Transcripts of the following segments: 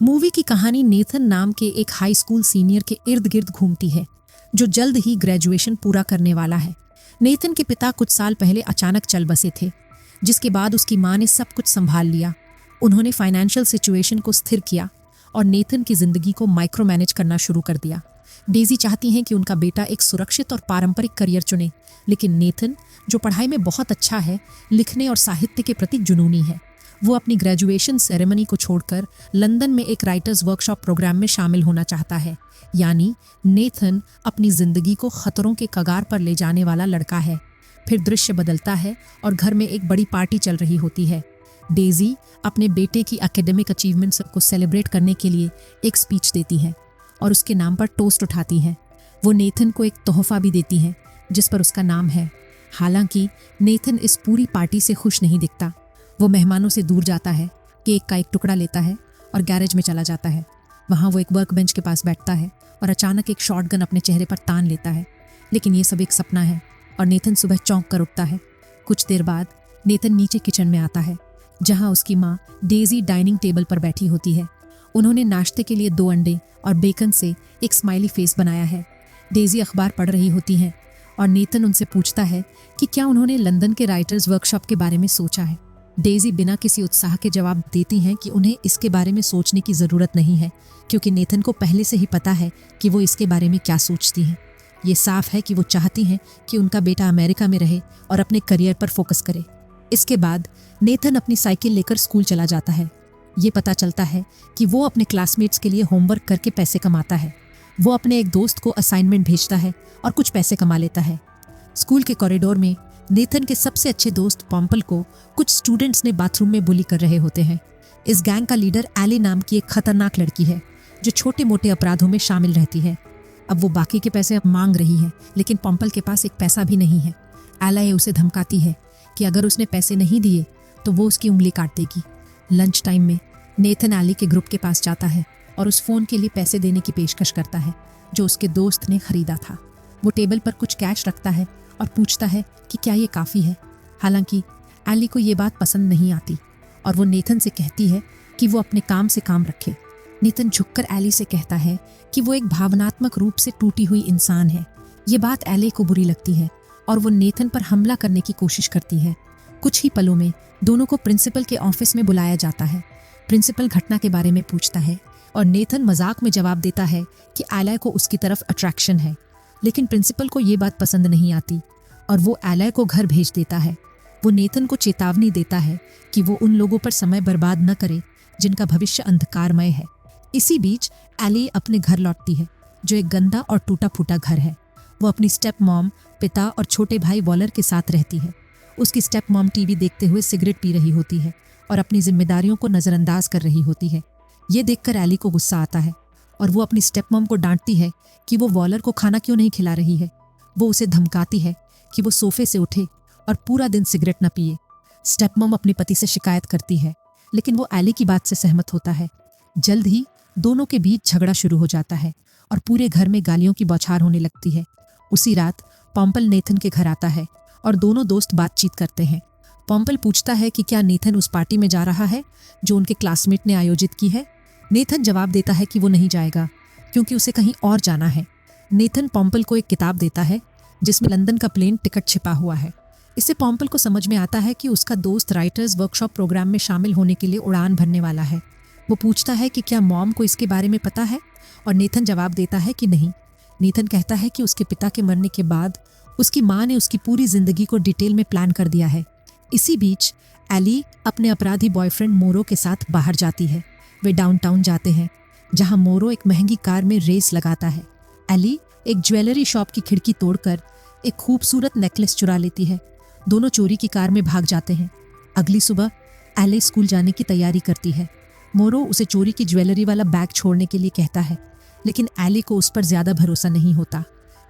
Movie की कहानी Nathan नाम के एक हाई स्कूल सीनियर के इर्द गिर्द घूमती है जो जल्द ही ग्रेजुएशन पूरा करने वाला है। नेथन के पिता कुछ साल पहले अचानक चल बसे थे, जिसके बाद उसकी माँ ने सब कुछ संभाल लिया। उन्होंने फाइनेंशियल सिचुएशन को स्थिर किया और नेथन की जिंदगी को माइक्रो मैनेज करना शुरू कर दिया। डेजी चाहती हैं कि उनका बेटा एक सुरक्षित और पारंपरिक करियर चुने, लेकिन नेथन, जो पढ़ाई में बहुत अच्छा है, लिखने और साहित्य के प्रति जुनूनी है। वो अपनी ग्रेजुएशन सेरेमनी को छोड़कर लंदन में एक राइटर्स वर्कशॉप प्रोग्राम में शामिल होना चाहता है। यानी नेथन अपनी जिंदगी को खतरों के कगार पर ले जाने वाला लड़का है। फिर दृश्य बदलता है और घर में एक बड़ी पार्टी चल रही होती है। डेजी अपने बेटे की एकेडमिक अचीवमेंट्स को सेलिब्रेट करने के लिए एक स्पीच देती है और उसके नाम पर टोस्ट उठाती है। वो नेथन को एक तोहफा भी देती है जिस पर उसका नाम है। हालांकि नेथन इस पूरी पार्टी से खुश नहीं दिखता। वो मेहमानों से दूर जाता है, केक का एक टुकड़ा लेता है और गैरेज में चला जाता है। वहाँ वो एक वर्क बेंच के पास बैठता है और अचानक एक शॉटगन अपने चेहरे पर तान लेता है। लेकिन ये सब एक सपना है और नेथन सुबह चौंक कर उठता है। कुछ देर बाद नेथन नीचे किचन में आता है जहाँ उसकी माँ डेजी डाइनिंग टेबल पर बैठी होती है। उन्होंने नाश्ते के लिए 2 अंडे और बेकन से एक स्माइली फेस बनाया है। डेजी अखबार पढ़ रही होती हैं और नेथन उनसे पूछता है कि क्या उन्होंने लंदन के राइटर्स वर्कशॉप के बारे में सोचा है। डेजी बिना किसी उत्साह के जवाब देती हैं कि उन्हें इसके बारे में सोचने की ज़रूरत नहीं है, क्योंकि नेथन को पहले से ही पता है कि वो इसके बारे में क्या सोचती हैं। ये साफ है कि वो चाहती हैं कि उनका बेटा अमेरिका में रहे और अपने करियर पर फोकस करे। इसके बाद नेथन अपनी साइकिल लेकर स्कूल चला जाता है। ये पता चलता है कि वो अपने क्लासमेट्स के लिए होमवर्क करके पैसे कमाता है। वो अपने एक दोस्त को असाइनमेंट भेजता है और कुछ पैसे कमा लेता है। स्कूल के कॉरिडोर में नेथन के सबसे अच्छे दोस्त पॉम्पल को कुछ स्टूडेंट्स ने बाथरूम में बुली कर रहे होते हैं। इस गैंग का लीडर एली नाम की एक खतरनाक लड़की है जो छोटे मोटे अपराधों में शामिल रहती है। अब वो बाकी के पैसे मांग रही है, लेकिन पॉम्पल के पास एक पैसा भी नहीं है। एली उसे धमकाती है कि अगर उसने पैसे नहीं दिए तो वो उसकी उंगली काट देगी। लंच टाइम में नेथन एली के ग्रुप के पास जाता है और उस फ़ोन के लिए पैसे देने की पेशकश करता है जो उसके दोस्त ने खरीदा था। वो टेबल पर कुछ कैश रखता है और पूछता है कि क्या ये काफ़ी है। हालांकि एली को ये बात पसंद नहीं आती और वो नेथन से कहती है कि वो अपने काम से काम रखे। नेथन झुककर एली से कहता है कि वो एक भावनात्मक रूप से टूटी हुई इंसान है। ये बात एली को बुरी लगती है और वो नेथन पर हमला करने की कोशिश करती है। कुछ ही पलों में दोनों को प्रिंसिपल के ऑफिस में बुलाया जाता है। प्रिंसिपल घटना के बारे में पूछता है और नेथन मजाक में जवाब देता है कि एली को उसकी तरफ अट्रैक्शन है। लेकिन प्रिंसिपल को ये बात पसंद नहीं आती और वो एली को घर भेज देता है। वो नेथन को चेतावनी देता है कि वो उन लोगों पर समय बर्बाद न करे जिनका भविष्य अंधकारमय है। इसी बीच एली अपने घर लौटती है जो एक गंदा और टूटा फूटा घर है। वो अपनी स्टेप मॉम, पिता और छोटे भाई वॉलर के साथ रहती है। उसकी स्टेप मॉम टीवी देखते हुए सिगरेट पी रही होती है और अपनी जिम्मेदारियों को नज़रअंदाज कर रही होती है। ये देखकर एली को गुस्सा आता है और वो अपनी स्टेप मॉम को डांटती है कि वो वॉलर को खाना क्यों नहीं खिला रही है। वो उसे धमकाती है कि वो सोफे से उठे और पूरा दिन सिगरेट न पिए। स्टेप मॉम अपने पति से शिकायत करती है, लेकिन वो एली की बात से सहमत होता है। जल्द ही दोनों के बीच झगड़ा शुरू हो जाता है और पूरे घर में गालियों की बौछार होने लगती है। उसी रात पॉम्पल नेथन के घर आता है और दोनों दोस्त बातचीत करते हैं। पॉम्पल पूछता है कि क्या नेथन उस पार्टी में जा रहा है जो उनके क्लासमेट ने आयोजित की है। नेथन जवाब देता है कि वो नहीं जाएगा क्योंकि उसे कहीं और जाना है। नेथन पॉम्पल को एक किताब देता है जिसमें लंदन का प्लेन टिकट छिपा हुआ है। इससे पॉम्पल को समझ में आता है कि उसका दोस्त राइटर्स वर्कशॉप प्रोग्राम में शामिल होने के लिए उड़ान भरने वाला है। वो पूछता है कि क्या मॉम को इसके बारे में पता है और नेथन जवाब देता है कि नहीं। नेथन कहता है कि उसके पिता के मरने के बाद उसकी माँ ने उसकी पूरी जिंदगी को डिटेल में प्लान कर दिया है। इसी बीच एली अपने अपराधी बॉयफ्रेंड मोरो के साथ बाहर जाती है। वे डाउनटाउन जाते हैं जहाँ मोरो एक महंगी कार में रेस लगाता है। एली एक ज्वेलरी शॉप की खिड़की तोड़कर एक खूबसूरत नेकलेस चुरा लेती है। दोनों चोरी की कार में भाग जाते हैं। अगली सुबह एली स्कूल जाने की तैयारी करती है। मोरो उसे चोरी की ज्वेलरी वाला बैग छोड़ने के लिए कहता है, लेकिन एली को उस पर ज्यादा भरोसा नहीं होता।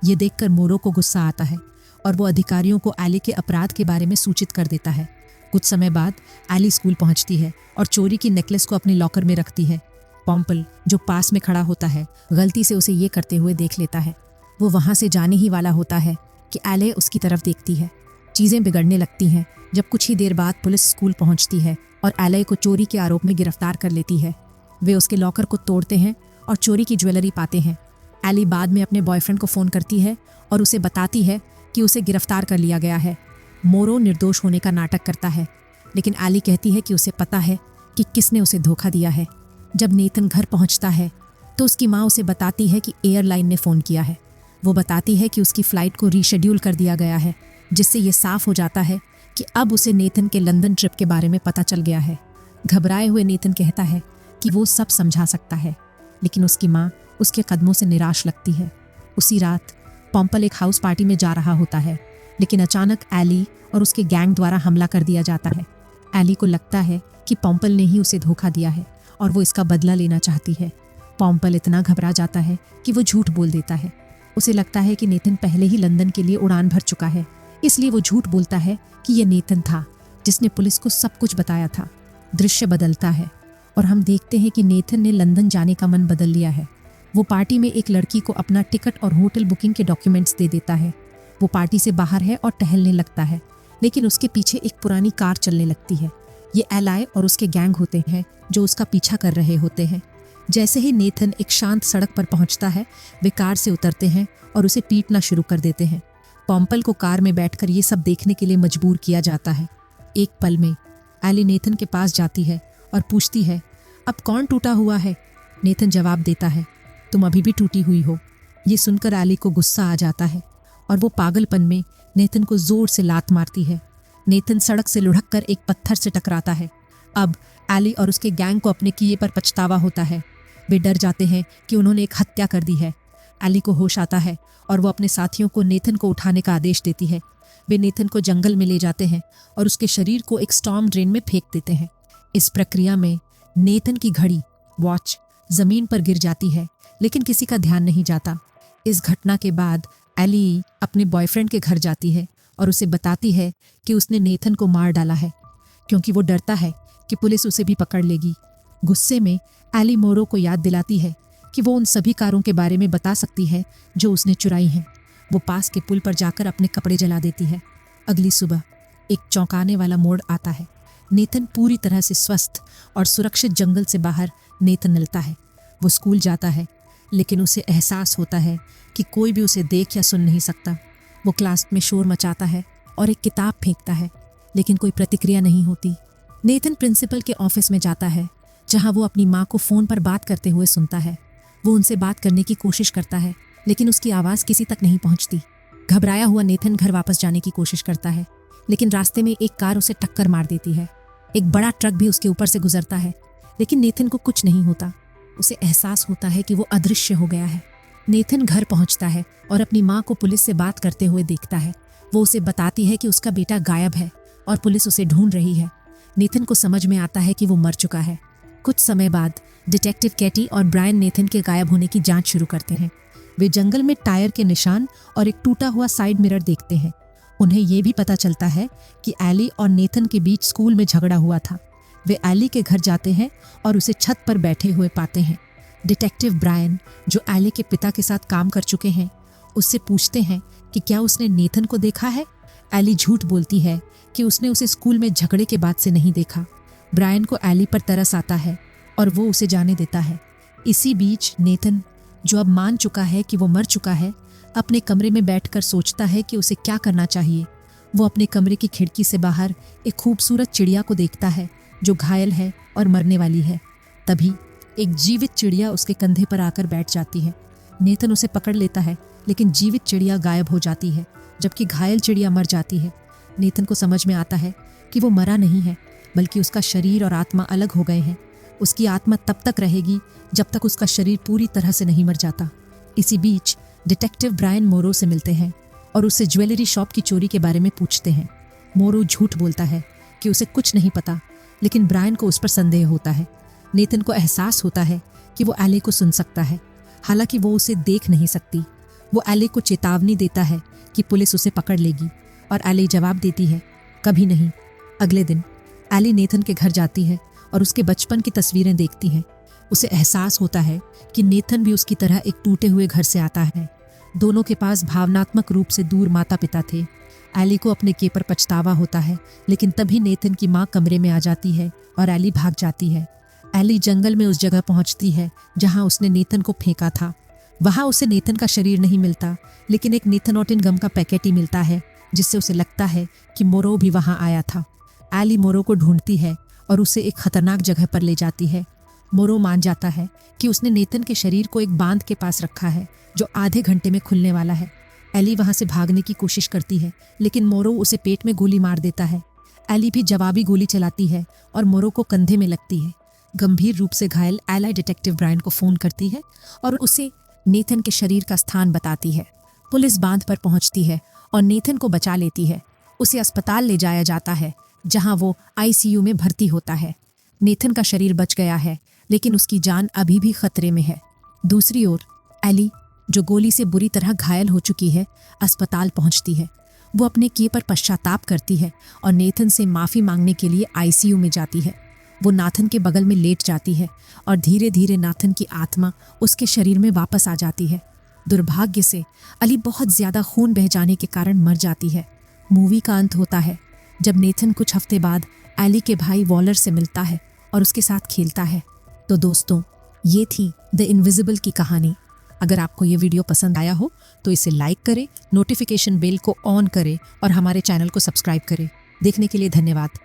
ये देखकर मोरो को गुस्सा आता है और वो अधिकारियों को एली के अपराध के बारे में सूचित कर देता है। कुछ समय बाद एली स्कूल पहुंचती है और चोरी की नेकलेस को अपने लॉकर में रखती है। पॉम्पल, जो पास में खड़ा होता है, गलती से उसे ये करते हुए देख लेता है। वो वहाँ से जाने ही वाला होता है कि एली उसकी तरफ देखती है। चीज़ें बिगड़ने लगती हैं जब कुछ ही देर बाद पुलिस स्कूल पहुंचती है और एली को चोरी के आरोप में गिरफ्तार कर लेती है। वे उसके लॉकर को तोड़ते हैं और चोरी की ज्वेलरी पाते हैं। एली बाद में अपने बॉयफ्रेंड को फ़ोन करती है और उसे बताती है कि उसे गिरफ्तार कर लिया गया है। मोरो निर्दोष होने का नाटक करता है, लेकिन एली कहती है कि उसे पता है कि किसने उसे धोखा दिया है। जब नेथन घर पहुंचता है तो उसकी माँ उसे बताती है कि एयरलाइन ने फ़ोन किया है। वो बताती है कि उसकी फ़्लाइट को रीशेड्यूल कर दिया गया है, जिससे ये साफ हो जाता है कि अब उसे नेथन के लंदन ट्रिप के बारे में पता चल गया है। घबराए हुए नेथन कहता है कि वो सब समझा सकता है, लेकिन उसकी माँ उसके कदमों से निराश लगती है। उसी रात पॉम्पल एक हाउस पार्टी में जा रहा होता है, लेकिन अचानक एली और उसके गैंग द्वारा हमला कर दिया जाता है। एली को लगता है कि पॉम्पल ने ही उसे धोखा दिया है और वो इसका बदला लेना चाहती है। पॉम्पल इतना घबरा जाता है कि वो झूठ बोल देता है। उसे लगता है कि नेथन पहले ही लंदन के लिए उड़ान भर चुका है, इसलिए वो झूठ बोलता है कि ये नेथन था जिसने पुलिस को सब कुछ बताया था। दृश्य बदलता है और हम देखते हैं कि नेथन ने लंदन जाने का मन बदल लिया है। वो पार्टी में एक लड़की को अपना टिकट और होटल बुकिंग के डॉक्यूमेंट्स दे देता है। वो पार्टी से बाहर है और टहलने लगता है, लेकिन उसके पीछे एक पुरानी कार चलने लगती है। ये एलाई और उसके गैंग होते हैं जो उसका पीछा कर रहे होते हैं। जैसे ही नेथन एक शांत सड़क पर पहुंचता है, वे कार से उतरते हैं और उसे पीटना शुरू कर देते हैं। पॉम्पल को कार में बैठकर ये सब देखने के लिए मजबूर किया जाता है। एक पल में एली नेथन के पास जाती है और पूछती है, अब कौन टूटा हुआ है? नेथन जवाब देता है, तुम अभी भी टूटी हुई हो। ये सुनकर एली को गुस्सा आ जाता है और वो पागलपन में नेथन को जोर से लात मारती है। नेथन सड़क से लुढ़क कर एक पत्थर से टकराता है। अब एली और उसके गैंग को अपने किए पर पछतावा होता है। वे डर जाते हैं कि उन्होंने एक हत्या कर दी है। एली को होश आता है और वो अपने साथियों को नेथन को उठाने का आदेश देती है। वे नेथन को जंगल में ले जाते हैं और उसके शरीर को एक स्टॉर्म ड्रेन में फेंक देते हैं। इस प्रक्रिया में नेथन की घड़ी वॉच जमीन पर गिर जाती है, लेकिन किसी का ध्यान नहीं जाता। इस घटना के बाद एली अपने बॉयफ्रेंड के घर जाती है और उसे बताती है कि उसने नेथन को मार डाला है, क्योंकि वो डरता है कि पुलिस उसे भी पकड़ लेगी। गुस्से में एली मोरो को याद दिलाती है कि वो उन सभी कारों के बारे में बता सकती है जो उसने चुराई हैं। वो पास के पुल पर जाकर अपने कपड़े जला देती है। अगली सुबह एक चौंकाने वाला मोड़ आता है। नेथन पूरी तरह से स्वस्थ और सुरक्षित जंगल से बाहर नेथन मिलता है। वो स्कूल जाता है, लेकिन उसे एहसास होता है कि कोई भी उसे देख या सुन नहीं सकता। वो क्लास में शोर मचाता है और एक किताब फेंकता है, लेकिन कोई प्रतिक्रिया नहीं होती। नेथन प्रिंसिपल के ऑफिस में जाता है, जहां वो अपनी माँ को फ़ोन पर बात करते हुए सुनता है। वो उनसे बात करने की कोशिश करता है, लेकिन उसकी आवाज़ किसी तक नहीं पहुंचती। घबराया हुआ नेथन घर वापस जाने की कोशिश करता है, लेकिन रास्ते में एक कार उसे टक्कर मार देती है। एक बड़ा ट्रक भी उसके ऊपर से गुजरता है, लेकिन नेथन को कुछ नहीं होता। उसे एहसास होता है कि वो अदृश्य हो गया है। नेथन घर पहुंचता है और अपनी माँ को पुलिस से बात करते हुए देखता है। वो उसे बताती है कि उसका बेटा गायब है और पुलिस उसे ढूंढ रही है। नेथन को समझ में आता है कि वो मर चुका है। कुछ समय बाद डिटेक्टिव कैटी और ब्रायन नेथन के गायब होने की जांच शुरू करते हैं। वे जंगल में टायर के निशान और एक टूटा हुआ साइड मिरर देखते हैं। उन्हें ये भी पता चलता है कि एली और नेथन के बीच स्कूल में झगड़ा हुआ था। वे एली के घर जाते हैं और उसे छत पर बैठे हुए पाते हैं। डिटेक्टिव ब्रायन, जो एली के पिता के साथ काम कर चुके हैं, उससे पूछते हैं कि क्या उसने नेथन को देखा है। एली झूठ बोलती है कि उसने उसे स्कूल में झगड़े के बाद से नहीं देखा। ब्रायन को एली पर तरस आता है और वो उसे जाने देता है। इसी बीच नेथन, जो अब मान चुका है कि वो मर चुका है, अपने कमरे में बैठकर सोचता है कि उसे क्या करना चाहिए। वो अपने कमरे की खिड़की से बाहर एक खूबसूरत चिड़िया को देखता है जो घायल है और मरने वाली है। तभी एक जीवित चिड़िया उसके कंधे पर आकर बैठ जाती है। नेथन उसे पकड़ लेता है, लेकिन जीवित चिड़िया गायब हो जाती है, जबकि घायल चिड़िया मर जाती है। नेथन को समझ में आता है कि वो मरा नहीं है, बल्कि उसका शरीर और आत्मा अलग हो गए हैं। उसकी आत्मा तब तक रहेगी जब तक उसका शरीर पूरी तरह से नहीं मर जाता। इसी बीच डिटेक्टिव ब्रायन मोरो से मिलते हैं और उससे ज्वेलरी शॉप की चोरी के बारे में पूछते हैं। मोरो झूठ बोलता है कि उसे कुछ नहीं पता, लेकिन ब्रायन को उस पर संदेह होता है। नेथन को एहसास होता है कि वो एली को सुन सकता है, हालांकि वो उसे देख नहीं सकती। वो एली को चेतावनी देता है कि पुलिस उसे पकड़ लेगी, और एली जवाब देती है, कभी नहीं। अगले दिन एली नेथन के घर जाती है और उसके बचपन की तस्वीरें देखती है। उसे एहसास होता है कि नेथन भी उसकी तरह एक टूटे हुए घर से आता है। दोनों के पास भावनात्मक रूप से दूर माता पिता थे। एली को अपने के पर पछतावा होता है, लेकिन तभी नेथन की माँ कमरे में आ जाती है और एली भाग जाती है। एली जंगल में उस जगह पहुंचती है जहां उसने नेथन को फेंका था। वहां उसे नेथन का शरीर नहीं मिलता, लेकिन एक नेथन ऑटिन गम का पैकेट ही मिलता है, जिससे उसे लगता है कि मोरो भी वहां आया था। एली मोरो को ढूंढती है और उसे एक खतरनाक जगह पर ले जाती है। मोरो मान जाता है कि उसने नेथन के शरीर को एक बांध के पास रखा है जो आधे घंटे में खुलने वाला है। एली वहां से भागने की कोशिश करती है, लेकिन मोरो उसे पेट में गोली मार देता है। एली भी जवाबी गोली चलाती है और मोरो को कंधे में लगती है। गंभीर रूप से घायल एली डिटेक्टिव ब्रायन को फोन करती है और उसे नेथन के शरीर का स्थान बताती है। पुलिस बांध पर पहुंचती है और नेथन को बचा लेती है। उसे अस्पताल ले जाया जाता है जहां वो आईसीयू में भर्ती होता है। नेथन का शरीर बच गया है, लेकिन उसकी जान अभी भी खतरे में है। दूसरी ओर एली, जो गोली से बुरी तरह घायल हो चुकी है, अस्पताल पहुंचती है। वो अपने किए पर पश्चाताप करती है और नेथन से माफ़ी मांगने के लिए आईसीयू में जाती है। वो नाथन के बगल में लेट जाती है और धीरे धीरे नाथन की आत्मा उसके शरीर में वापस आ जाती है। दुर्भाग्य से अली बहुत ज़्यादा खून बह जाने के कारण मर जाती है। मूवी का अंत होता है जब नेथन कुछ हफ्ते बाद एली के भाई वॉलर से मिलता है और उसके साथ खेलता है। तो दोस्तों, ये थी द इनविजिबल की कहानी। अगर आपको ये वीडियो पसंद आया हो तो इसे लाइक करें, नोटिफिकेशन बेल को ऑन करें और हमारे चैनल को सब्सक्राइब करें। देखने के लिए धन्यवाद।